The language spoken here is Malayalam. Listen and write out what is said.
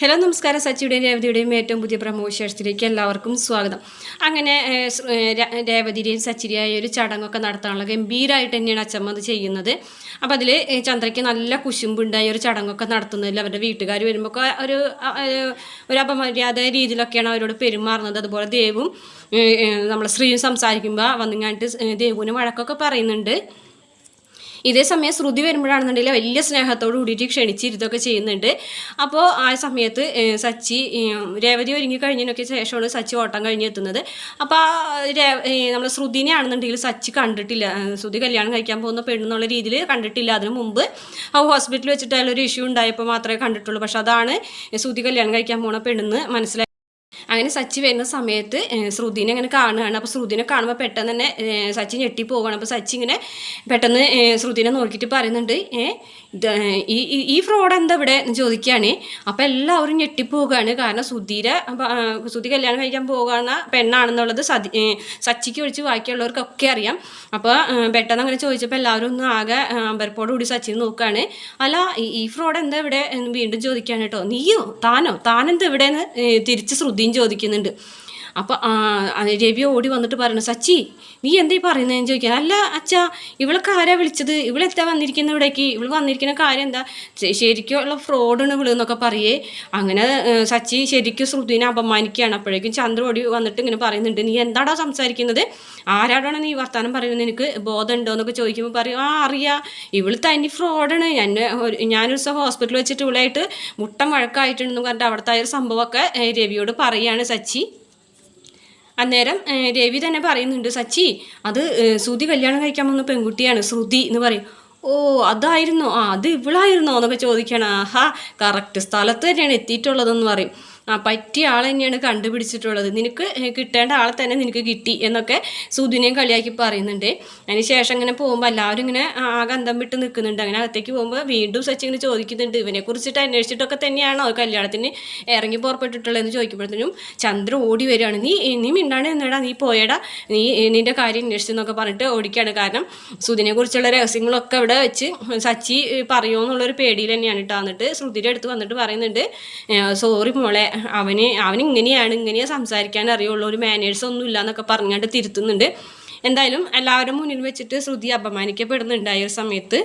ഹലോ നമസ്കാരം. സച്ചിയുടെയും രേവതിയുടെയും ഏറ്റവും പുതിയ പ്രമോഷൻസിലേക്ക് എല്ലാവർക്കും സ്വാഗതം. അങ്ങനെ രേവതിയുടെയും സച്ചിയുടെയും ഒരു ചടങ്ങൊക്കെ നടത്താനുള്ള ഗംഭീരമായിട്ട് തന്നെയാണ് അച്ഛമ്മ അത് ചെയ്യുന്നത്. അപ്പോൾ അതിൽ ചന്ദ്രയ്ക്ക് നല്ല കുശുമ്പുണ്ടായി ഒരു ചടങ്ങൊക്കെ നടത്തുന്നതിൽ അവരുടെ വീട്ടുകാർ വരുമ്പോൾ ഒരു അപമര്യാദ രീതിയിലൊക്കെയാണ് അവരോട് പെരുമാറുന്നത്. അതുപോലെ ദേവും നമ്മൾ ശ്രീയും സംസാരിക്കുമ്പോൾ വന്നിങ്ങാണ്ട് ദേവുവിന് വഴക്കൊക്കെ പറയുന്നുണ്ട്. ഇതേ സമയം ശ്രുതി വരുമ്പോഴാണെന്നുണ്ടെങ്കിൽ വലിയ സ്നേഹത്തോട് കൂടിയിട്ട് ക്ഷണിച്ചിരുത്തൊക്കെ ചെയ്യുന്നുണ്ട്. അപ്പോൾ ആ സമയത്ത് സച്ചി രേവതി ഒരുങ്ങി കഴിഞ്ഞതിനൊക്കെ ശേഷമാണ് സച്ചി ഓട്ടം കഴിഞ്ഞ് എത്തുന്നത്. അപ്പോൾ നമ്മൾ ശ്രുതിനെ ആണെന്നുണ്ടെങ്കിൽ സച്ചി കണ്ടിട്ടില്ല. ശ്രുതി കല്യാണം കഴിക്കാൻ പോകുന്ന പെണ്ണെന്നുള്ള രീതിയിൽ കണ്ടിട്ടില്ല. അതിന് മുമ്പ് ഹോസ്പിറ്റലിൽ വെച്ചിട്ട് അതിലൊരു ഇഷ്യൂ ഉണ്ടായപ്പോൾ മാത്രമേ കണ്ടിട്ടുള്ളൂ. പക്ഷെ അതാണ് ശ്രുതി കല്യാണം കഴിക്കാൻ പോകുന്ന പെണ്ണെന്ന് മനസ്സിലായി. അങ്ങനെ സച്ചി വരുന്ന സമയത്ത് ശ്രുതിനെ അങ്ങനെ കാണുകയാണ്. അപ്പോൾ ശ്രുതിനെ കാണുമ്പോൾ പെട്ടെന്ന് തന്നെ സച്ചി ഞെട്ടിപ്പോവുകയാണ്. അപ്പോൾ സച്ചി ഇങ്ങനെ പെട്ടെന്ന് ശ്രുതിനെ നോക്കിയിട്ട് പറയുന്നുണ്ട്, ഈ ഫ്രോഡ് എന്താ ഇവിടെ എന്ന് ചോദിക്കുകയാണ്. അപ്പോൾ എല്ലാവരും ഞെട്ടിപ്പോവുകയാണ്. കാരണം ശ്രുതി കല്യാണം കഴിക്കാൻ പോകുന്ന പെണ്ണാണെന്നുള്ളത് സച്ചിക്ക് ഒഴിച്ച് ബാക്കിയുള്ളവർക്കൊക്കെ അറിയാം. അപ്പോൾ പെട്ടെന്ന് അങ്ങനെ ചോദിച്ചപ്പോൾ എല്ലാവരും ഒന്ന് ആകെ അമ്പരപ്പോട് കൂടി സച്ചിനെ നോക്കുകയാണ്. അല്ല, ഈ ഫ്രോഡ് എന്താ ഇവിടെ എന്ന് വീണ്ടും ചോദിക്കുകയാണ് കേട്ടോ. താനെന്താ ഇവിടെ എന്ന് തിരിച്ച് ശ്രുതിയും ചോദിക്കുന്നുണ്ട്. അപ്പോൾ രവി ഓടി വന്നിട്ട് പറയണു, സച്ചി നീ എന്താ ഈ പറയുന്നതെന്ന് ചോദിക്കാൻ. അല്ല അച്ഛാ, ഇവളൊക്കെ ആരാ വിളിച്ചത്? ഇവളെത്താ വന്നിരിക്കുന്ന ഇവിടേക്ക്? ഇവൾ വന്നിരിക്കുന്ന കാര്യം എന്താ? ശരിക്കുള്ള ഫ്രോഡാണ് ഇവള് എന്നൊക്കെ പറയേ. അങ്ങനെ സച്ചി ശരിക്കും ശ്രുതിനെ അപമാനിക്കുകയാണ്. അപ്പോഴേക്കും ചന്ദ്ര ഓടി വന്നിട്ട് ഇങ്ങനെ പറയുന്നുണ്ട്, നീ എന്താടാ സംസാരിക്കുന്നത്? ആരാടാണ് നീ വർത്താനം പറയുന്നത്? എനിക്ക് ബോധമുണ്ടോ എന്നൊക്കെ ചോദിക്കുമ്പോൾ പറയും, അറിയാം, ഇവൾ തനി ഫ്രോഡാണ്. ഞാനൊരു ദിവസം ഹോസ്പിറ്റലിൽ വെച്ചിട്ട് ഇവളായിട്ട് മുട്ടം വഴക്കായിട്ടുണ്ടെന്ന് പറഞ്ഞിട്ട് അവിടുത്തെ ഒരു സംഭവമൊക്കെ രവിയോട് പറയുകയാണ് സച്ചി. അന്നേരം രവി തന്നെ പറയുന്നുണ്ട്, സച്ചി അത് ശ്രുതി കല്യാണം കഴിക്കാൻ വന്ന പെൺകുട്ടിയാണ് ശ്രുതി എന്ന് പറയും. ഓ അതായിരുന്നോ? അത് ഇവളായിരുന്നോ എന്നൊക്കെ ചോദിക്കണം. ആഹാ, കറക്റ്റ് സ്ഥലത്ത് തന്നെയാണ് എത്തിയിട്ടുള്ളതെന്ന് പറയും. പറ്റിയ ആൾ തന്നെയാണ് കണ്ടുപിടിച്ചിട്ടുള്ളത്. നിനക്ക് കിട്ടേണ്ട ആളെ തന്നെ നിനക്ക് കിട്ടി എന്നൊക്കെ ശ്രുതിനെയും കളിയാക്കി പറയുന്നുണ്ട്. അതിന് ശേഷം ഇങ്ങനെ പോകുമ്പോൾ എല്ലാവരും ഇങ്ങനെ ആകെ അന്തം വിട്ട് നിൽക്കുന്നുണ്ട്. അങ്ങനെ അകത്തേക്ക് പോകുമ്പോൾ വീണ്ടും സച്ചി ഇങ്ങനെ ചോദിക്കുന്നുണ്ട്, ഇവനെക്കുറിച്ചിട്ട് അന്വേഷിച്ചിട്ടൊക്കെ തന്നെയാണോ കല്യാണത്തിന് ഇറങ്ങി പുറപ്പെട്ടിട്ടുള്ളതെന്ന് ചോദിക്കുമ്പോഴത്തേനും ചന്ദ്ര ഓടി വരികയാണ്. നീ മിണ്ടാണ്ട് എന്നടാ, നീ പോയടാ, നിൻ്റെ കാര്യം അന്വേഷിച്ചെന്നൊക്കെ പറഞ്ഞിട്ട് ഓടിക്കുകയാണ്. കാരണം ശ്രുതിനെക്കുറിച്ചുള്ള രഹസ്യങ്ങളൊക്കെ അവിടെ വെച്ച് സച്ചി പറയുമോ എന്നുള്ളൊരു പേടിയിൽ തന്നെയാണ് കേട്ടോ. എന്നിട്ട് ശ്രുതിയുടെ അടുത്ത് വന്നിട്ട് പറയുന്നുണ്ട്, സോറി മോളെ, അവന് ഇങ്ങനെയാണ് സംസാരിക്കാൻ അറിയുള്ളൂ, ഒരു മാനേഴ്സ് ഒന്നും ഇല്ല എന്നൊക്കെ പറഞ്ഞുകൊണ്ട് തിരുത്തുന്നുണ്ട്. എന്തായാലും എല്ലാവരും മുന്നിൽ വെച്ചിട്ട് ശ്രുതി അപമാനിക്കപ്പെടുന്നുണ്ടായ ഒരു സമയത്ത്